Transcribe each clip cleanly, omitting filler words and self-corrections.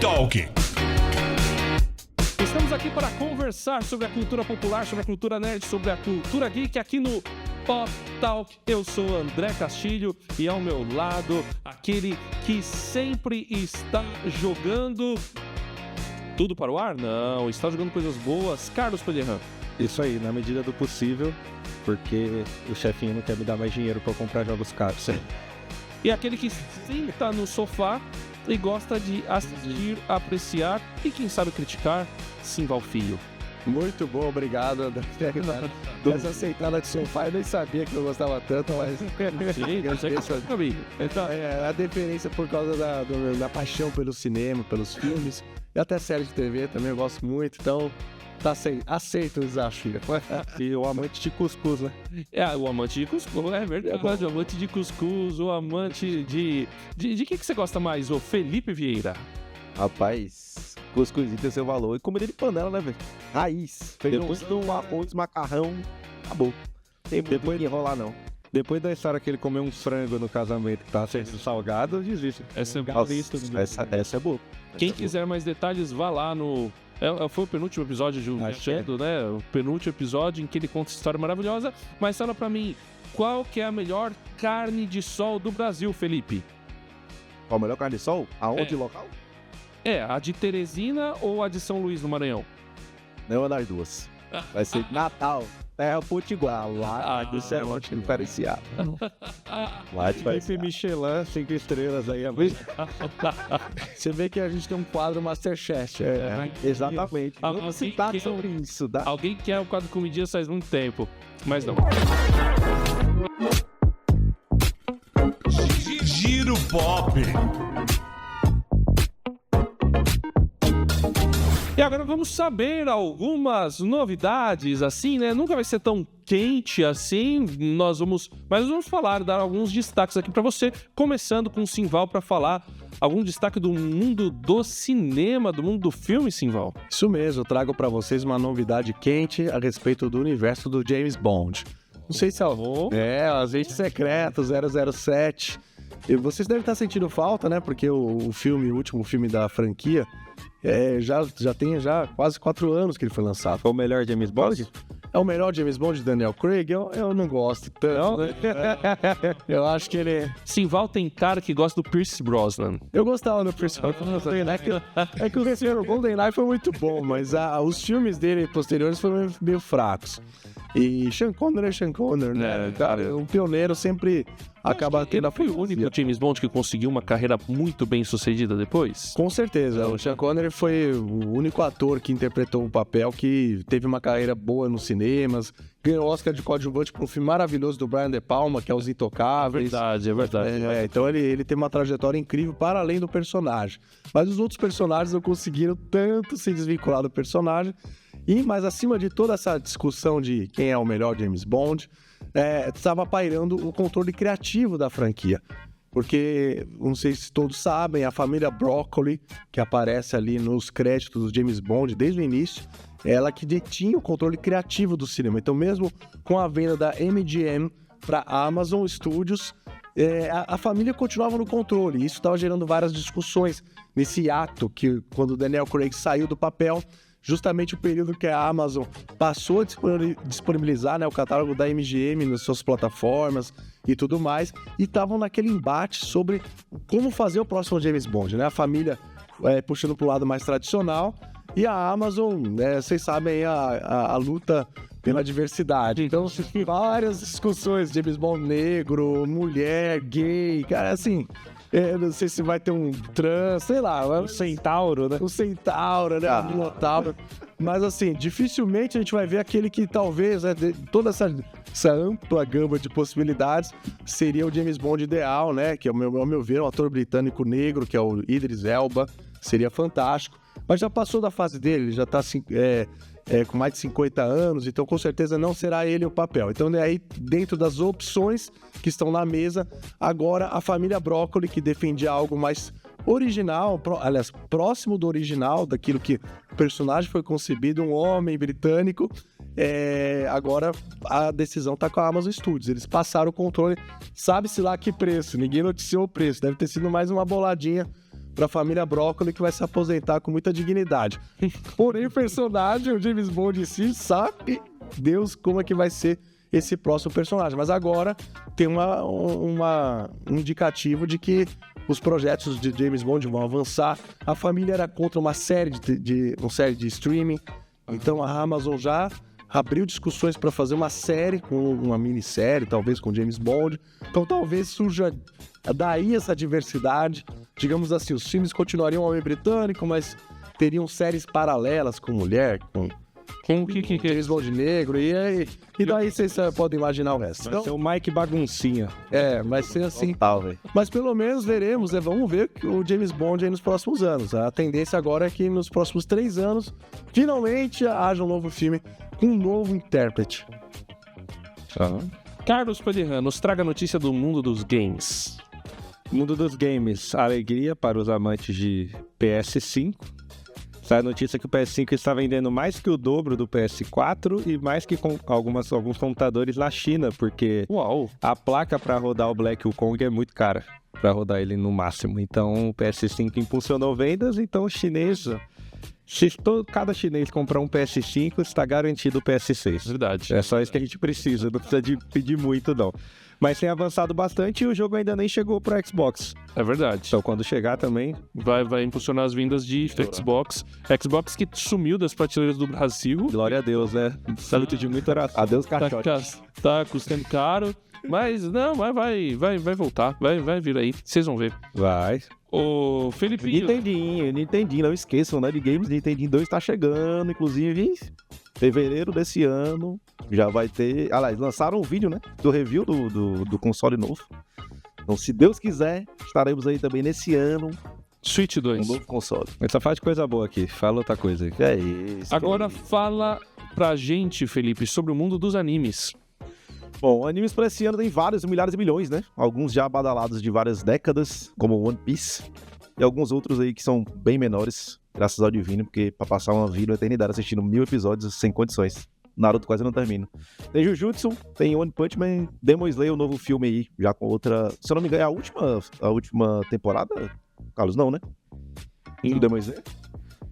Talk. Estamos aqui para conversar sobre a cultura popular, sobre a cultura nerd, sobre a cultura geek aqui no Pop Talk. Eu sou André Castilho e ao meu lado, aquele que sempre está jogando tudo para o ar? Não, está jogando coisas boas. Carlos Pellerran. Isso aí, na medida do possível, porque o chefinho não quer me dar mais dinheiro para comprar jogos caros. E aquele que senta no sofá e gosta de assistir, apreciar e, quem sabe, criticar, Simval Filho. Muito bom, obrigado, André. Essa aceitada de sofá eu nem sabia que eu gostava tanto, mas... Sim, eu sei que você sabe. Então, a deferência por causa da paixão pelo cinema, pelos filmes, e até série de TV também eu gosto muito, então... Aceito o desafio. E o amante de cuscuz, né? O amante de cuscuz, é verdade. O amante de cuscuz, o amante de que você gosta mais, ô Felipe Vieira? Rapaz, cuscuzinho tem seu valor. E comida de panela, né, velho? Raiz. Depois do arroz, macarrão, acabou. Tem muito que enrolar, não. Depois da história que ele comeu um frango no casamento que tá sendo salgado, desiste. Essa é boa. Quem quiser mais detalhes, vá lá no... Foi o penúltimo episódio de Machado, né? O penúltimo episódio em que ele conta essa história maravilhosa. Mas fala pra mim, qual que é a melhor carne de sol do Brasil, Felipe? Qual a melhor carne de sol? Aonde, local? A de Teresina ou a de São Luís, no Maranhão? Nenhuma das duas. Vai ser Natal, Terra Potiguar. Lá isso é muito diferenciado. Lá Felipe Michelin, 5 estrelas aí. Você vê que a gente tem um quadro Masterchef. Exatamente. Vamos citar sobre isso. Alguém quer o quadro Comidinhas faz muito tempo, mas não. Giro Pop. E agora vamos saber algumas novidades, assim, né? Nunca vai ser tão quente assim, mas vamos falar, dar alguns destaques aqui pra você, começando com o Simval para falar algum destaque do mundo do cinema, do mundo do filme, Simval. Isso mesmo, eu trago pra vocês uma novidade quente a respeito do universo do James Bond. Não sei se Agente Secreto, 007. E vocês devem estar sentindo falta, né? Porque o último filme da franquia, já tem quase 4 anos que ele foi lançado. Foi o melhor James Bond? É o melhor James Bond de Daniel Craig? Eu não gosto tanto, né? Eu acho que ele... Simval tem cara que gosta do Pierce Brosnan. Eu gostava do Pierce Brosnan. É que o GoldenEye foi muito bom, mas os filmes dele posteriores foram meio fracos. E Sean Connery é Sean Connery, né? Cara, o pioneiro sempre acaba tendo a... Foi o único James Bond que conseguiu uma carreira muito bem sucedida depois? Com certeza. O Sean Connery foi o único ator que interpretou um papel que teve uma carreira boa nos cinemas, ganhou o Oscar de coadjuvante por um filme maravilhoso do Brian De Palma, que é Os Intocáveis. É verdade. Então ele tem uma trajetória incrível para além do personagem. Mas os outros personagens não conseguiram tanto se desvincular do personagem. Mas acima de toda essa discussão de quem é o melhor James Bond, estava pairando o controle criativo da franquia. Porque, não sei se todos sabem, a família Broccoli, que aparece ali nos créditos do James Bond desde o início, é ela que detinha o controle criativo do cinema. Então, mesmo com a venda da MGM para a Amazon Studios, a família continuava no controle. Isso estava gerando várias discussões nesse ato que, quando o Daniel Craig saiu do papel, justamente o período que a Amazon passou a disponibilizar, né, o catálogo da MGM nas suas plataformas e tudo mais, e estavam naquele embate sobre como fazer o próximo James Bond, né? A família puxando para o lado mais tradicional e a Amazon, vocês sabem, a luta pela diversidade. Então, várias discussões, James Bond negro, mulher, gay, cara, assim... não sei se vai ter um trans, sei lá. Um centauro, né? Um centauro, né? Um minotauro. Mas, assim, dificilmente a gente vai ver aquele que talvez, toda essa ampla gama de possibilidades, seria o James Bond ideal, né? Que, ao meu ver, um ator britânico negro, que é o Idris Elba. Seria fantástico. Mas já passou da fase dele, ele já tá com mais de 50 anos, então com certeza não será ele o papel. Então aí, dentro das opções que estão na mesa, agora a família Broccoli, que defendia algo mais original, aliás, próximo do original, daquilo que o personagem foi concebido, um homem britânico, agora a decisão está com a Amazon Studios. Eles passaram o controle, sabe-se lá que preço, ninguém noticiou o preço, deve ter sido mais uma boladinha pra família Brócoli, que vai se aposentar com muita dignidade. Porém, o personagem, o James Bond em si, sabe Deus como é que vai ser esse próximo personagem. Mas agora tem um indicativo de que os projetos de James Bond vão avançar. A família era contra uma série de streaming. Então a Amazon já abriu discussões para fazer uma série, com uma minissérie, talvez com James Bond. Então talvez surja daí essa diversidade. Digamos assim, os filmes continuariam homem britânico, mas teriam séries paralelas com mulher, com Com o que James Bond negro, e daí vocês podem imaginar o resto. Vai ser o Mike Baguncinha. Vai ser assim. Total, velho. Mas pelo menos veremos, vamos ver o James Bond aí nos próximos anos. A tendência agora é que nos próximos 3 anos, finalmente haja um novo filme com um novo intérprete. Carlos Pellerano, nos traga a notícia do mundo dos games. Mundo dos games, alegria para os amantes de PS5. Sai a notícia que o PS5 está vendendo mais que o dobro do PS4 e mais que alguns computadores na China, porque Uau! a placa para rodar o Black Wukong é muito cara, para rodar ele no máximo. Então o PS5 impulsionou vendas, então o chinês, se cada chinês comprar um PS5, está garantido o PS6. Verdade. É só isso que a gente precisa, não precisa de pedir muito não. Mas tem avançado bastante e o jogo ainda nem chegou pro Xbox. É verdade. Então quando chegar também... Vai impulsionar as vindas de Xbox. Xbox que sumiu das prateleiras do Brasil. Glória a Deus, né? Saúde de muita oração. Adeus, caixote. Tá custando caro. Mas não, mas vai voltar. Vai vir aí. Vocês vão ver. Vai. Ô, Felipinho. Nintendinho, não esqueçam, né? De games, Nintendinho 2 tá chegando, inclusive, fevereiro desse ano. Já vai ter... Aliás, lançaram um vídeo, né? Do review do console novo. Então, se Deus quiser, estaremos aí também nesse ano Switch 2. com um novo console. Mas só faz de coisa boa aqui. Fala outra coisa aí. É isso. Agora fala pra gente, Felipe, sobre o mundo dos animes. Bom, animes para esse ano tem vários, milhares e milhões, né? Alguns já badalados de várias décadas, como One Piece. E alguns outros aí que são bem menores, graças ao Divino, porque pra passar uma vida, uma eternidade assistindo 1000 episódios sem condições. Naruto quase não termina. Tem Jujutsu, tem One Punch Man, Demon Slayer, o novo filme aí, já com outra... Se eu não me engano, é a última temporada? Carlos, não, né? Do Demon Slayer?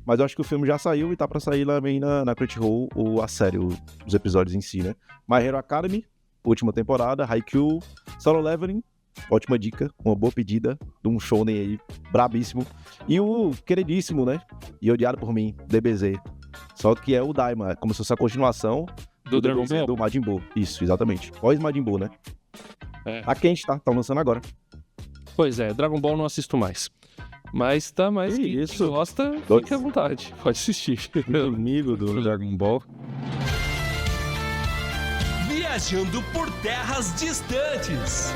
Mas eu acho que o filme já saiu e tá pra sair lá também na Crunchyroll, a série, os episódios em si, né? My Hero Academy, última temporada, Haikyuu, Solo Leveling, ótima dica, uma boa pedida de um shonen aí, brabíssimo. E o queridíssimo, né? E odiado por mim, DBZ. Só que é o Daima, como se fosse a continuação Do Dragon Ball. do Majin Buu. Isso, exatamente. Pós Majin Buu, né? É. Tá quente, tá? Tá lançando agora. Pois é, Dragon Ball não assisto mais. Mas tá mais Que quem isso? gosta, Dois. fique à vontade. Pode assistir. Amigo do Dragon Ball. Viajando por terras distantes.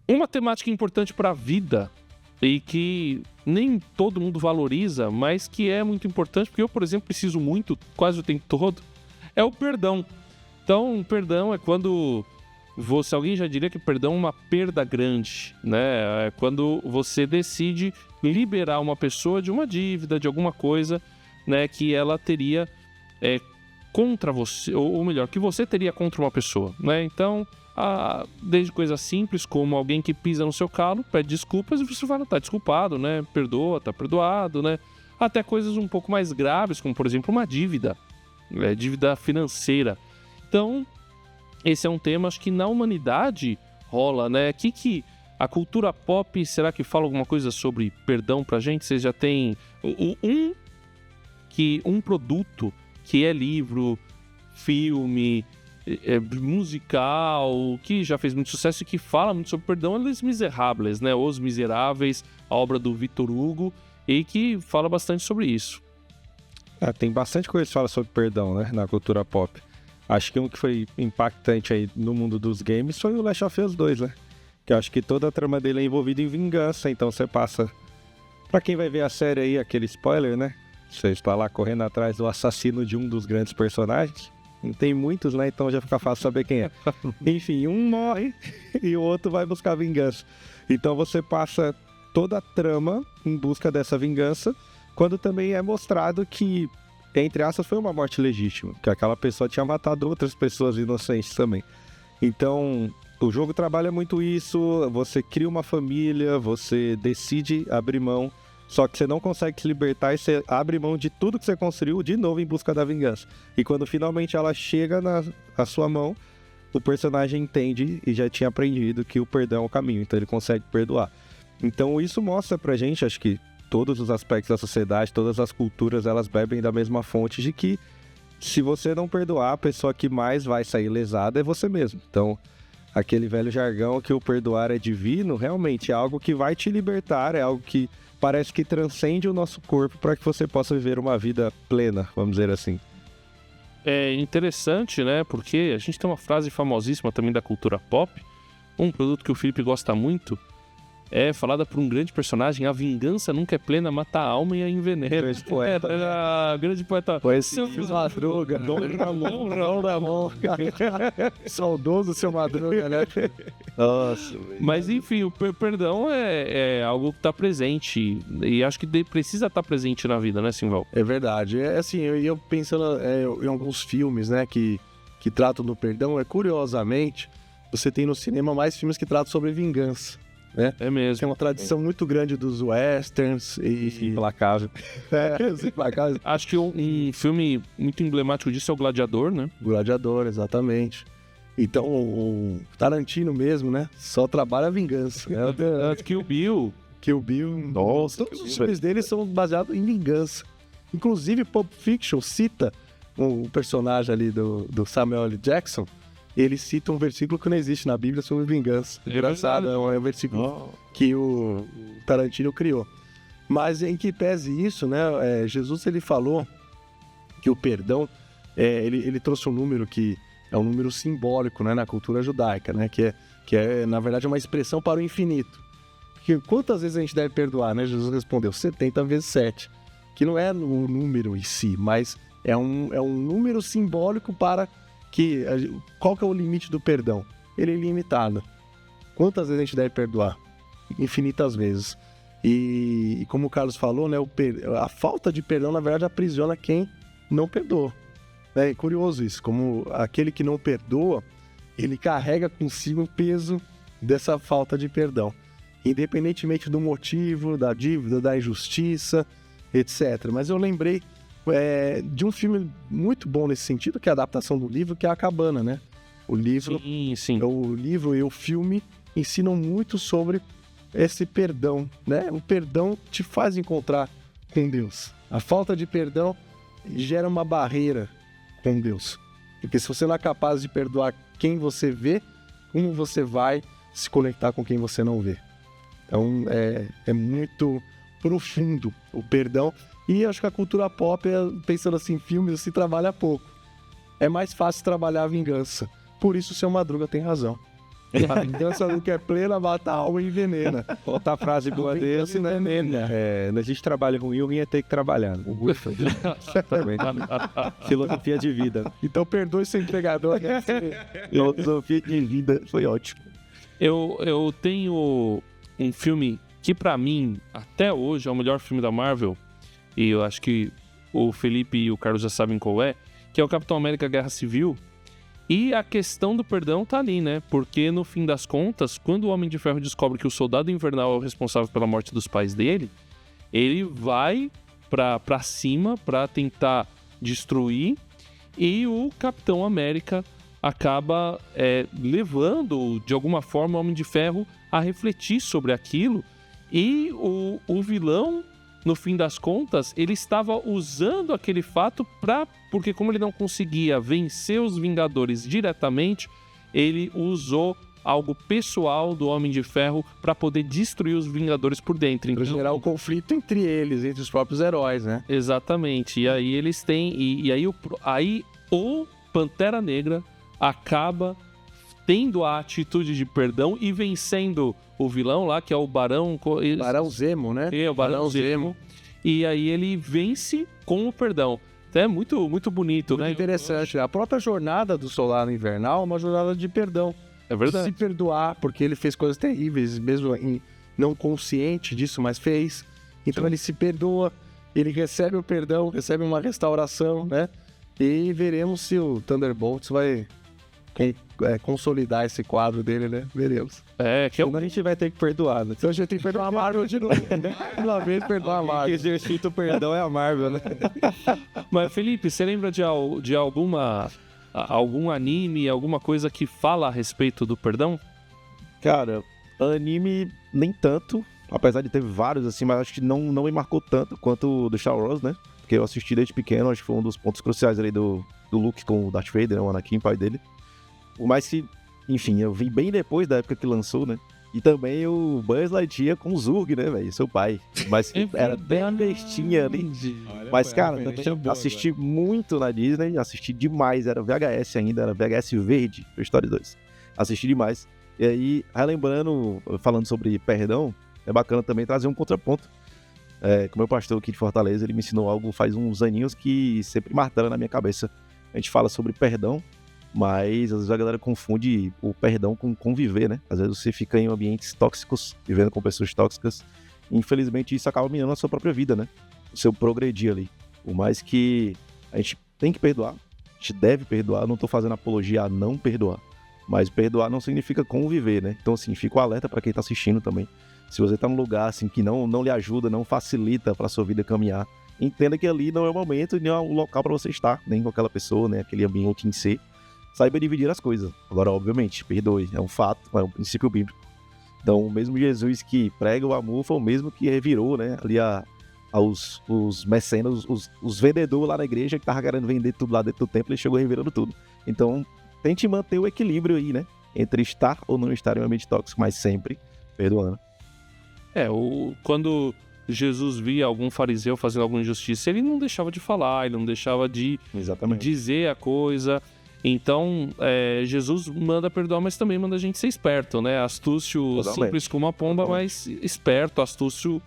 Uma temática importante para a vida e que nem todo mundo valoriza, mas que é muito importante, porque eu, por exemplo, preciso muito, quase o tempo todo, é o perdão. Então, perdão é quando alguém já diria que perdão é uma perda grande, né? É quando você decide liberar uma pessoa de uma dívida, de alguma coisa, né, que ela teria contra você, ou melhor, que você teria contra uma pessoa, né? Então, desde coisas simples como alguém que pisa no seu calo, pede desculpas e você fala, tá desculpado, né? Perdoa, tá perdoado, né? Até coisas um pouco mais graves, como por exemplo uma dívida, dívida financeira. Então, esse é um tema, acho que na humanidade rola, né? Que a cultura pop, será que fala alguma coisa sobre perdão pra gente? Vocês já têm um produto que é livro, filme, musical, que já fez muito sucesso e que fala muito sobre perdão, é Les Miserables, né? Os Miseráveis, a obra do Victor Hugo, e que fala bastante sobre isso. Tem bastante coisa que fala sobre perdão, né? Na cultura pop. Acho que um que foi impactante aí no mundo dos games foi o Last of Us 2, né? Que eu acho que toda a trama dele é envolvida em vingança, então você passa... Pra quem vai ver a série aí, aquele spoiler, né? Você está lá correndo atrás do assassino de um dos grandes personagens. Não tem muitos, né? Então já fica fácil saber quem é. Enfim, um morre e o outro vai buscar vingança. Então você passa toda a trama em busca dessa vingança, quando também é mostrado que, entre aspas, foi uma morte legítima. Que aquela pessoa tinha matado outras pessoas inocentes também. Então, o jogo trabalha muito isso, você cria uma família, você decide abrir mão, só que você não consegue se libertar e você abre mão de tudo que você construiu de novo em busca da vingança. E quando finalmente ela chega na sua mão, o personagem entende e já tinha aprendido que o perdão é o caminho, então ele consegue perdoar. Então isso mostra pra gente, acho que todos os aspectos da sociedade, todas as culturas, elas bebem da mesma fonte de que se você não perdoar, a pessoa que mais vai sair lesada é você mesmo. Então, aquele velho jargão que o perdoar é divino, realmente é algo que vai te libertar, é algo que parece que transcende o nosso corpo para que você possa viver uma vida plena, vamos dizer assim. É interessante, né? Porque a gente tem uma frase famosíssima também da cultura pop, um produto que o Felipe gosta muito, é falada por um grande personagem: a vingança nunca é plena, mata a alma e a envenena. Grande poeta. Era grande poeta. Pois Seu Madruga. Dom Ramon. Saudoso seu Madruga, né? Nossa, Mas enfim, o perdão é algo que está presente e acho que precisa estar presente na vida, né, Simval? É verdade. É assim, eu pensando em alguns filmes, né, que tratam do perdão, curiosamente, você tem no cinema mais filmes que tratam sobre vingança, né? É mesmo. Tem uma tradição muito grande dos westerns e... Implacável. Os implacáveis. Acho que um filme muito emblemático disso é o Gladiador, né? Gladiador, exatamente. Então, o Tarantino mesmo, né, só trabalha a vingança. Né? Acho que o Bill... Kill Bill. Nossa, Todos os filmes dele são baseados em vingança. Inclusive, Pulp Fiction cita um personagem ali do Samuel L. Jackson. Ele cita um versículo que não existe na Bíblia sobre vingança. É Engraçado, é um versículo que o Tarantino criou. Mas em que pese isso, né, Jesus ele falou que o perdão, ele trouxe um número que é um número simbólico, né, na cultura judaica, né, que é, na verdade, uma expressão para o infinito. Que quantas vezes a gente deve perdoar, né? Jesus respondeu 70 vezes 7, que não é o número em si, mas é um número simbólico para que... Qual que é o limite do perdão? Ele é ilimitado. Quantas vezes a gente deve perdoar? Infinitas vezes. E como o Carlos falou, né, a falta de perdão, na verdade, aprisiona quem não perdoa. É curioso isso, como aquele que não perdoa, ele carrega consigo o peso dessa falta de perdão. Independentemente do motivo, da dívida, da injustiça, etc. Mas eu lembrei de um filme muito bom nesse sentido, que é a adaptação do livro, que é A Cabana, né? O livro, Sim. o livro e o filme ensinam muito sobre esse perdão, né? O perdão te faz encontrar com Deus. A falta de perdão gera uma barreira com Deus. Porque se você não é capaz de perdoar quem você vê, como você vai se conectar com quem você não vê? Então, é muito profundo o perdão. E acho que a cultura pop, pensando assim, em filmes, se trabalha pouco. É mais fácil trabalhar a vingança. Por isso o seu Madruga tem razão. A vingança nunca é plena, mata a alma e envenena. Outra frase boa desse, né? Não existe trabalho ruim, o ruim é ter que trabalhar. Filosofia de vida. Então perdoe seu empregador. filosofia de vida foi ótimo. Eu tenho um filme que, pra mim, até hoje, é o melhor filme da Marvel, e eu acho que o Felipe e o Carlos já sabem qual é, que é o Capitão América Guerra Civil. E a questão do perdão tá ali, né? Porque, no fim das contas, quando o Homem de Ferro descobre que o Soldado Invernal é o responsável pela morte dos pais dele, ele vai pra cima pra tentar destruir, e o Capitão América acaba levando, de alguma forma, o Homem de Ferro a refletir sobre aquilo. E o vilão, no fim das contas, ele estava usando aquele fato porque como ele não conseguia vencer os Vingadores diretamente, ele usou algo pessoal do Homem de Ferro para poder destruir os Vingadores por dentro. Para gerar o conflito entre eles, entre os próprios heróis, né? Exatamente. E aí eles têm... E aí o Pantera Negra acaba tendo a atitude de perdão e vencendo o vilão lá, que é o Barão... Barão Zemo, né? É, o Barão Zemo. E aí ele vence com o perdão. Então é muito, muito bonito, né? Interessante. A própria jornada do Soldado Invernal é uma jornada de perdão. É verdade. Se perdoar, porque ele fez coisas terríveis, mesmo não consciente disso, mas fez. Então ele se perdoa, ele recebe o perdão, recebe uma restauração, né? E veremos se o Thunderbolts vai consolidar esse quadro dele, né? Veremos. Que é o Senão a gente vai ter que perdoar, né? Então a gente tem que perdoar a Marvel de novo. Uma vez perdoar a Quem Marvel. exercita o perdão é a Marvel, né? Mas, Felipe, você lembra de algum anime, alguma coisa que fala a respeito do perdão? Cara, anime nem tanto, apesar de ter vários assim, mas acho que não me marcou tanto quanto o do Star Wars, né? Porque eu assisti desde pequeno, acho que foi um dos pontos cruciais ali do Luke com o Darth Vader, né? O Anakin, pai dele. Por mais que, enfim, eu vi bem depois da época que lançou, né? E também o Buzz Lightyear com o Zurg, né, velho? Seu pai. Mas era bem a bestinha ali. Mas, cara, também assisti muito na Disney, assisti demais. Era VHS ainda, era VHS verde, Toy Story 2. Assisti demais. E aí, relembrando, falando sobre perdão, é bacana também trazer um contraponto. Com o meu pastor aqui de Fortaleza, ele me ensinou algo faz uns aninhos que sempre martela na minha cabeça. A gente fala sobre perdão, mas às vezes a galera confunde o perdão com conviver, né? Às vezes você fica em ambientes tóxicos, vivendo com pessoas tóxicas. E infelizmente isso acaba minando a sua própria vida, né? O seu progredir ali. Por mais que a gente tem que perdoar, a gente deve perdoar. Eu não tô fazendo apologia a não perdoar. Mas perdoar não significa conviver, né? Então, assim, fica o alerta pra quem tá assistindo também. Se você tá num lugar, assim, que não lhe ajuda, não facilita pra sua vida caminhar, entenda que ali não é o momento, nem é o local pra você estar, nem com aquela pessoa, nem aquele ambiente em si. Saiba dividir as coisas. Agora, obviamente, perdoe. É um fato, é um princípio bíblico. Então, o mesmo Jesus que prega o amor foi o mesmo que revirou, né? Ali os mecenas, os vendedores lá na igreja que estavam querendo vender tudo lá dentro do templo, ele chegou revirando tudo. Então, tente manter o equilíbrio aí, né? Entre estar ou não estar em um ambiente tóxico, mas sempre perdoando. Quando Jesus via algum fariseu fazendo alguma injustiça, ele não deixava de falar, ele não deixava de dizer a coisa. Então, Jesus manda perdoar, mas também manda a gente ser esperto, né? Astúcio simples como a pomba, mas esperto, astuto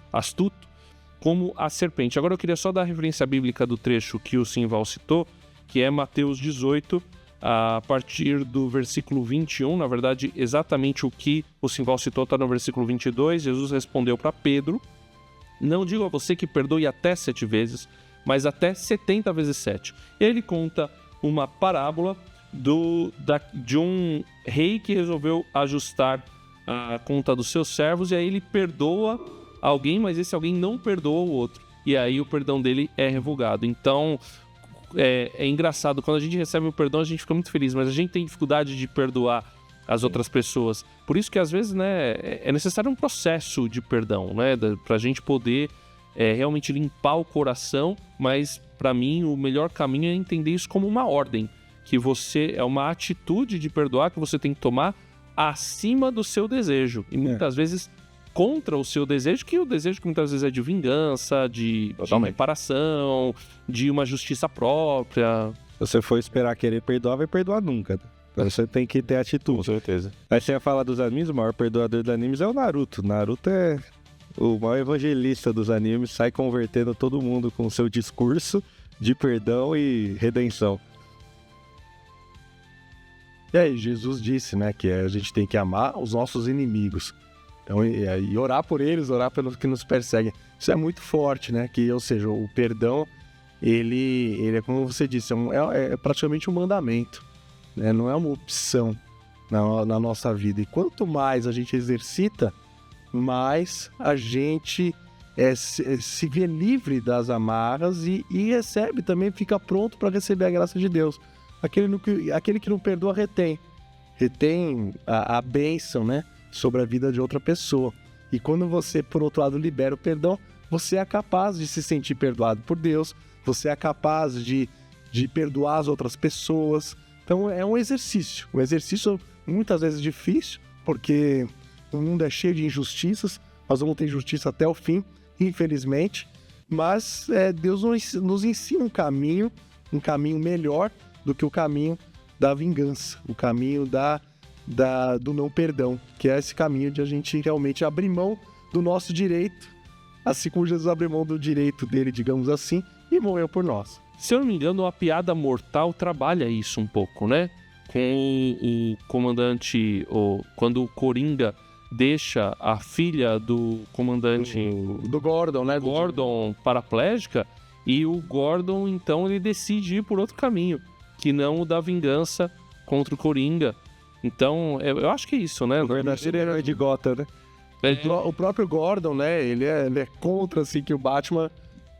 como a serpente. Agora eu queria só dar a referência bíblica do trecho que o Simval citou, que é Mateus 18, a partir do versículo 21. Na verdade, exatamente o que o Simval citou está no versículo 22. Jesus respondeu para Pedro: não digo a você que perdoe até 7 vezes, mas até 70 vezes 7. E aí ele conta uma parábola de um rei que resolveu ajustar a conta dos seus servos, e aí ele perdoa alguém, mas esse alguém não perdoa o outro. E aí o perdão dele é revogado. Então, é engraçado, quando a gente recebe o perdão, a gente fica muito feliz, mas a gente tem dificuldade de perdoar as outras pessoas. Por isso que, às vezes, né, é necessário um processo de perdão, né, pra gente poder realmente limpar o coração, mas, pra mim, o melhor caminho é entender isso como uma ordem, que é uma atitude de perdoar que você tem que tomar acima do seu desejo. E muitas vezes contra o seu desejo, que o desejo que muitas vezes é de vingança, de reparação, de uma justiça própria. Se você for esperar querer perdoar, vai perdoar nunca. Então você tem que ter atitude. Com certeza. Aí você ia falar dos animes, o maior perdoador dos animes é o Naruto. Naruto é o maior evangelista dos animes, sai convertendo todo mundo com o seu discurso de perdão e redenção. E aí, Jesus disse, né, que a gente tem que amar os nossos inimigos. Então, e orar por eles, orar pelos que nos perseguem. Isso é muito forte, né? Ou seja, o perdão, ele é como você disse, é praticamente um mandamento, né? Não é uma opção na nossa vida. E quanto mais a gente exercita, mais a gente se vê livre das amarras e recebe também, fica pronto para receber a graça de Deus. Aquele que não perdoa retém a bênção, né, sobre a vida de outra pessoa. E quando você, por outro lado, libera o perdão, você é capaz de se sentir perdoado por Deus, você é capaz de perdoar as outras pessoas. Então é um exercício muitas vezes difícil, porque o mundo é cheio de injustiças, nós vamos ter injustiça até o fim, infelizmente, mas Deus nos ensina um caminho melhor do que o caminho da vingança, o caminho do não perdão, que é esse caminho de a gente realmente abrir mão do nosso direito, assim como Jesus abriu mão do direito dele, digamos assim, e morreu por nós. Se eu não me engano, a Piada Mortal trabalha isso um pouco, né? Com o comandante, quando o Coringa deixa a filha do comandante... Do Gordon, né? Gordon paraplégica, e o Gordon, então, ele decide ir por outro caminho, que não o da vingança contra o Coringa. Então, eu acho que é isso, né? O verdadeiro herói de Gotham, né? O próprio Gordon, né? Ele é contra, assim, que o Batman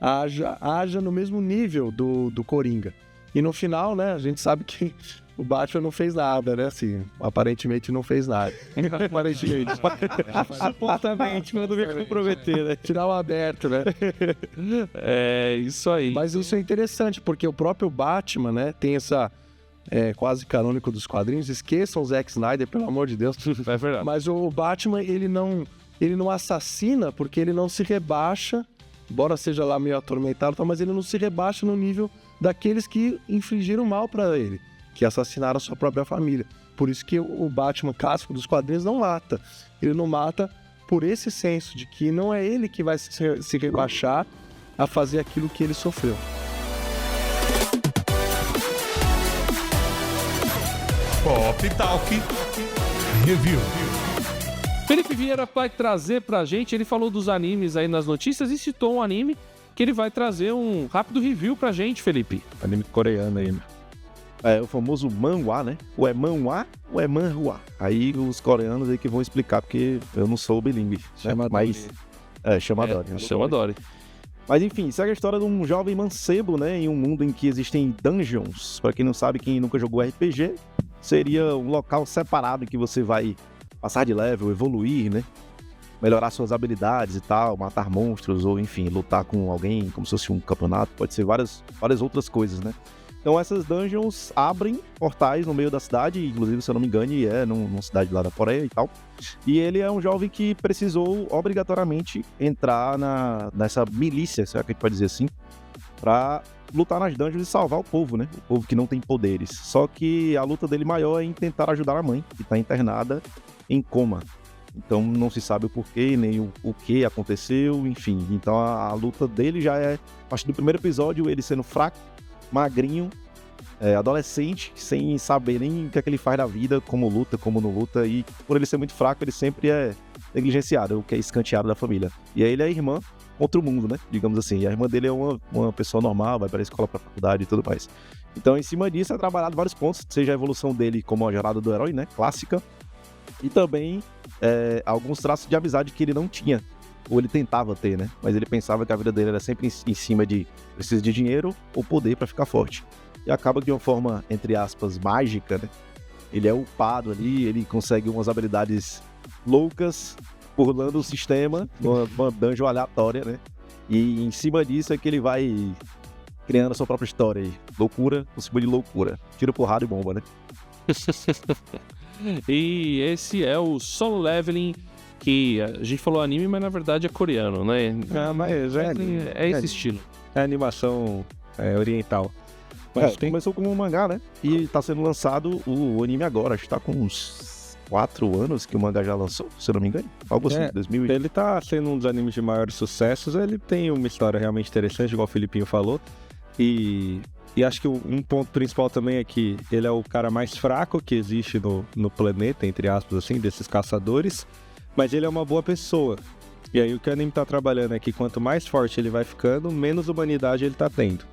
haja no mesmo nível do Coringa. E no final, né? A gente sabe que o Batman não fez nada, né? Assim, aparentemente não fez nada. Aparentemente. Supostamente, mas não me comprometer, né? Tirar o aberto, né? É isso aí. Mas isso é interessante, porque o próprio Batman, né? Tem essa... quase canônico dos quadrinhos. Esqueçam o Zack Snyder, pelo amor de Deus. É verdade. Mas o Batman, ele não assassina porque ele não se rebaixa, embora seja lá meio atormentado, mas ele não se rebaixa no nível daqueles que infligiram mal pra ele, que assassinaram a sua própria família. Por isso que o Batman clássico dos quadrinhos não mata. Ele não mata por esse senso de que não é ele que vai se rebaixar a fazer aquilo que ele sofreu. Pop Talk Review. Felipe Vieira vai trazer pra gente, ele falou dos animes aí nas notícias e citou um anime que ele vai trazer um rápido review pra gente, Felipe. Anime coreano aí, né? É o famoso manhwa, né? Ou é manhwa ou é manhua. Aí os coreanos aí que vão explicar, porque eu não sou bilíngue. Né? Chama Mas chama Dory. Chama Dory. Mas enfim, segue a história de um jovem mancebo, né? Em um mundo em que existem dungeons. Pra quem não sabe, quem nunca jogou RPG, seria um local separado em que você vai passar de level, evoluir, né? Melhorar suas habilidades e tal, matar monstros ou, enfim, lutar com alguém como se fosse um campeonato. Pode ser várias outras coisas, né? Então essas dungeons abrem portais no meio da cidade, inclusive, se eu não me engano, numa cidade lá da Coreia e tal. E ele é um jovem que precisou obrigatoriamente entrar nessa milícia, será que a gente pode dizer assim, pra lutar nas dungeons e salvar o povo, né? O povo que não tem poderes. Só que a luta dele maior é em tentar ajudar a mãe, que tá internada em coma. Então não se sabe o porquê, nem o que aconteceu, enfim. Então a luta dele já é, a partir do primeiro episódio, ele sendo fraco, magrinho, adolescente, sem saber nem o que é que ele faz da vida, como luta, como não luta. E por ele ser muito fraco, ele sempre é negligenciado, o que é escanteado da família. E aí ele é a irmã contra o mundo, né? Digamos assim. E a irmã dele é uma pessoa normal, vai para a escola, para a faculdade e tudo mais. Então, em cima disso, é trabalhado vários pontos, seja a evolução dele como a jornada do herói, né? Clássica. E também alguns traços de amizade que ele não tinha, ou ele tentava ter, né? Mas ele pensava que a vida dele era sempre em cima de precisa de dinheiro ou poder para ficar forte. E acaba que de uma forma, entre aspas, mágica, né? Ele é upado ali, ele consegue umas habilidades loucas, burlando o sistema, numa dungeon aleatória, né? E em cima disso é que ele vai criando a sua própria história aí. Loucura, por cima de loucura. Tira porrada e bomba, né? E esse é o Solo Leveling, que a gente falou anime, mas na verdade é coreano, né? Mas É esse estilo. É animação oriental. Mas Começou como um mangá, né? E tá sendo lançado o anime agora. Acho que tá com uns 4 anos que o mangá já lançou, se eu não me engano. Algo assim, 2000. Ele tá sendo um dos animes de maiores sucessos. Ele tem uma história realmente interessante, igual o Filipinho falou. E acho que um ponto principal também é que ele é o cara mais fraco que existe no planeta, entre aspas, assim, desses caçadores. Mas ele é uma boa pessoa. E aí o que o anime tá trabalhando é que quanto mais forte ele vai ficando, menos humanidade ele tá tendo.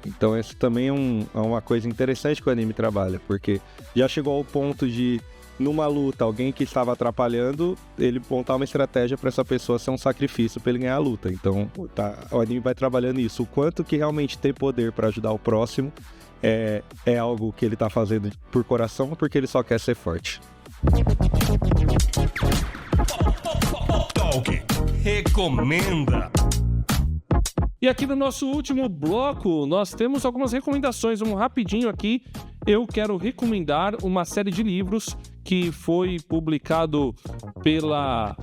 Então esse também é uma coisa interessante que o anime trabalha, porque já chegou ao ponto de, numa luta, alguém que estava atrapalhando, ele montar uma estratégia para essa pessoa ser um sacrifício para ele ganhar a luta. Então o anime vai trabalhando isso, o quanto que realmente ter poder para ajudar o próximo é algo que ele tá fazendo por coração, porque ele só quer ser forte. Talk recomenda. E aqui no nosso último bloco, nós temos algumas recomendações. Vamos rapidinho aqui. Eu quero recomendar uma série de livros que foi publicado pela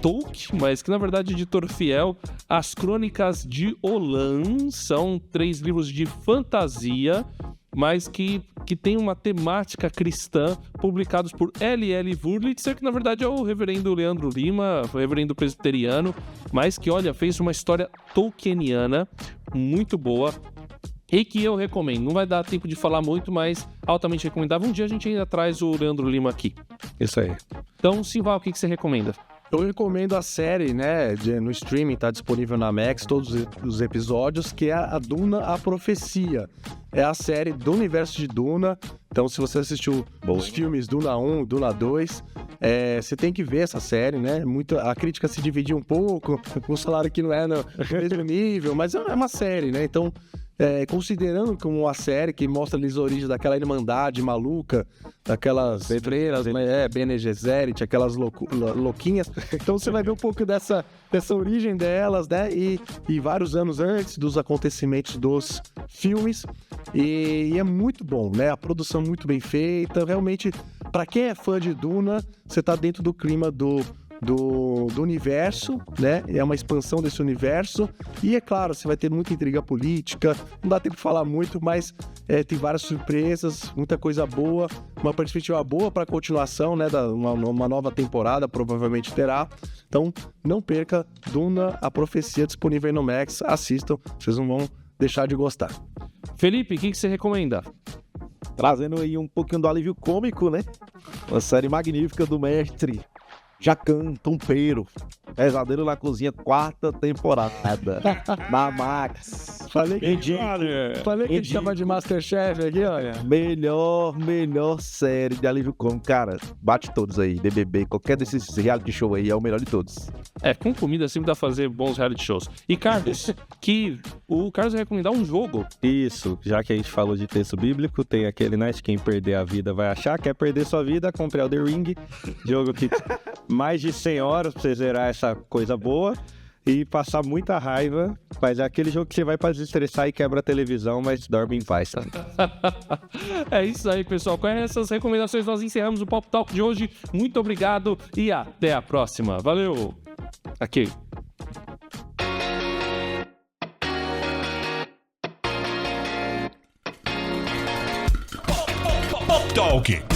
Tolkien, mas que na verdade é editor fiel, As Crônicas de Olan. São 3 livros de fantasia, mas que tem uma temática cristã, publicados por L.L. Wurlitzer, que na verdade é o reverendo Leandro Lima, o reverendo presbiteriano, mas que, olha, fez uma história tolkieniana muito boa e que eu recomendo. Não vai dar tempo de falar muito, mas altamente recomendável. Um dia a gente ainda traz o Leandro Lima aqui. Isso aí. Então, Simval, o que você recomenda? Eu recomendo a série, né, no streaming, tá disponível na Max, todos os episódios, que é a Duna, a Profecia. É a série do universo de Duna. Então, se você assistiu os filmes Duna 1, Duna 2, você tem que ver essa série, né? A crítica se dividiu um pouco, com o salário que não é no mesmo nível, mas é uma série, né? Então, considerando como uma série que mostra ali as origens daquela irmandade maluca, daquelas freiras, Bene Gesserit, aquelas louquinhas. Então você vai ver um pouco dessa origem delas, né? E vários anos antes dos acontecimentos dos filmes. E é muito bom, né? A produção muito bem feita. Realmente, para quem é fã de Duna, você tá dentro do clima do universo, né? É uma expansão desse universo. E é claro, você vai ter muita intriga política. Não dá tempo de falar muito, mas tem várias surpresas, muita coisa boa, uma perspectiva boa para a continuação, né? Uma nova temporada provavelmente terá. Então, não perca Duna, a Profecia, disponível aí no Max. Assistam, vocês não vão deixar de gostar. Felipe, o que você recomenda? Trazendo aí um pouquinho do alívio cômico, né? Uma série magnífica do mestre Jacan Tompeiro. Pesadelo na Cozinha, 4ª temporada. Na Max. Falei que ele chama de Masterchef aqui, olha. Melhor série de alívio cômico. Cara, bate todos aí. BBB, qualquer desses reality show aí é o melhor de todos. Com comida sempre dá pra fazer bons reality shows. E Carlos, o Carlos vai recomendar um jogo. Isso, já que a gente falou de texto bíblico, tem aquele, né, de quem perder a vida vai achar. Quer perder sua vida, compre Elden Ring. Jogo que mais de 100 horas pra você zerar essa coisa boa e passar muita raiva, mas é aquele jogo que você vai pra desestressar e quebra a televisão, mas dorme em paz. É isso aí, pessoal. Com essas recomendações nós encerramos o Pop Talk de hoje. Muito obrigado e até a próxima. Valeu! Aqui. Pop Talk.